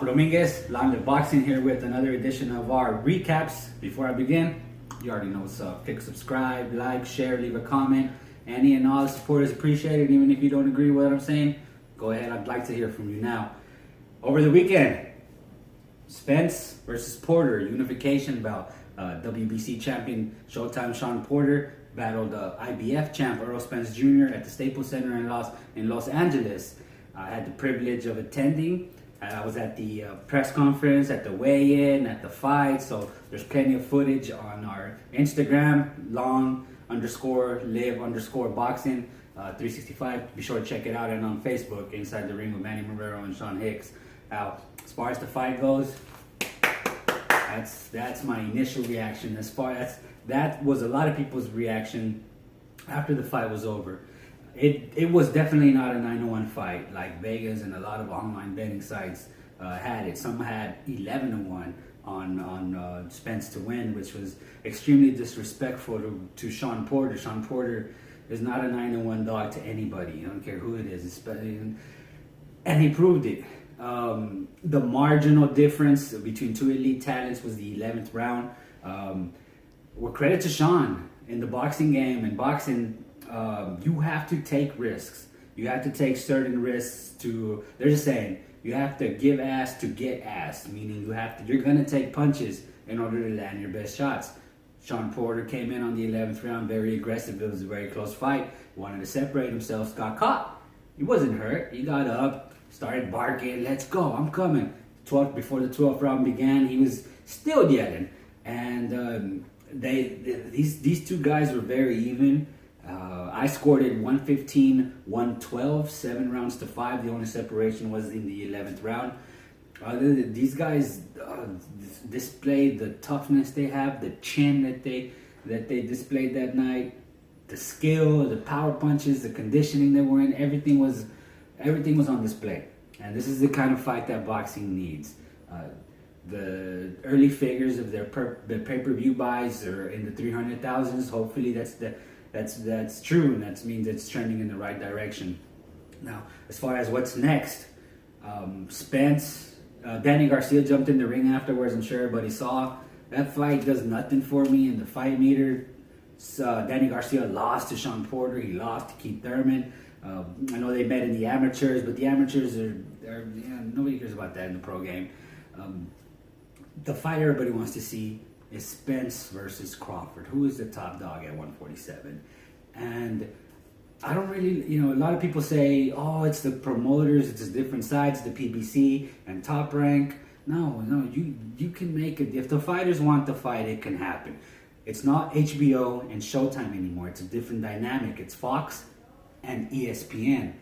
Dominguez, Line of Boxing here with another edition of our recaps. Before I begin, you already know what's up. Click subscribe, like, share, leave a comment. Any and all support is appreciated. Even if you don't agree with what I'm saying, go ahead. I'd like to hear from you now. Over the weekend, Spence versus Porter, unification bout. WBC champion Showtime Shawn Porter battled IBF champ Errol Spence Jr. at the Staples Center in Los Angeles. I had the privilege of attending. I was at the press conference, at the weigh-in, at the fight, so there's plenty of footage on our Instagram, long_live_boxing 365. Be sure to check it out, and on Facebook, Inside the Ring with Manny Marrero and Sean Hicks. Now, as far as the fight goes, that's my initial reaction. That was a lot of people's reaction after the fight was over. It was definitely not a 9-1 fight like Vegas and a lot of online betting sites had it. Some had 11-1 on Spence to win, which was extremely disrespectful to Shawn Porter. Shawn Porter is not a 9-1 dog to anybody. You don't care who it is, and he proved it. The marginal difference between two elite talents was the 11th round. Well, credit to Shawn. In the boxing game, you have to take risks. You have to take certain risks they're just saying, you have to give ass to get ass, meaning you're gonna take punches in order to land your best shots. Shawn Porter came in on the 11th round, very aggressive. It was a very close fight. Wanted to separate himself, got caught. He wasn't hurt. He got up, started barking, "Let's go, I'm coming." Before the 12th round began, he was still yelling. And these two guys were very even. I scored it 115-112, 7 rounds to 5. The only separation was in the 11th round. These guys displayed the toughness they have, the chin that they displayed that night, the skill, the power punches, the conditioning they were in. Everything was on display. And this is the kind of fight that boxing needs. The early figures of their pay-per-view buys are in the 300,000s. Hopefully that's true, and that means it's trending in the right direction. Now, as far as what's next, Spence, Danny Garcia jumped in the ring afterwards. I'm sure everybody saw. That fight does nothing for me in the fight meter. Danny Garcia lost to Shawn Porter. He lost to Keith Thurman. I know they met in the amateurs, but the amateurs are nobody cares about that in the pro game. The fight everybody wants to see is Spence versus Crawford. Who is the top dog at 147? And I don't really, a lot of people say, oh, it's the promoters, it's different sides, the PBC and Top Rank. No, you can make it. If the fighters want the fight, it can happen. It's not HBO and Showtime anymore. It's a different dynamic. It's Fox and ESPN.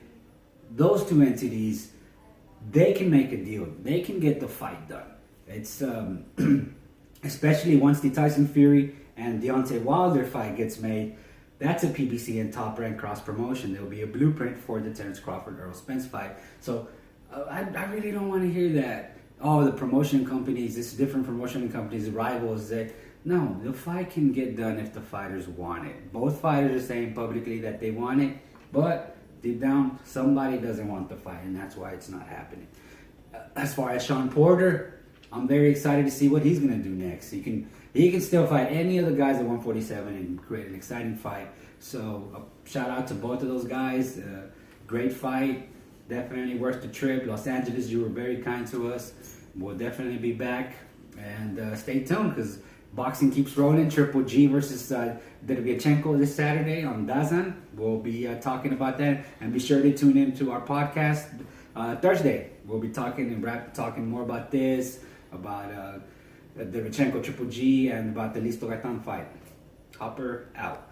Those two entities, they can make a deal. They can get the fight done. It's especially once the Tyson Fury and Deontay Wilder fight gets made. That's a PBC and Top Rank cross promotion. There'll be a blueprint for the Terrence Crawford Errol Spence fight. So I really don't want to hear that. Oh, the promotion companies, this different promotion companies, rivals. That no, the fight can get done if the fighters want it. Both fighters are saying publicly that they want it, but deep down, somebody doesn't want the fight, and that's why it's not happening. As far as Shawn Porter, I'm very excited to see what he's going to do next. He can still fight any of the guys at 147 and create an exciting fight. So shout out to both of those guys. Great fight. Definitely worth the trip. Los Angeles, you were very kind to us. We'll definitely be back. And stay tuned because boxing keeps rolling. Triple G versus Derevyanchenko this Saturday on DAZN. We'll be talking about that. And be sure to tune in to our podcast Thursday. We'll be talking more about this, about Derevyanchenko Triple G, and about the Listo Gaitan fight. Hopper out.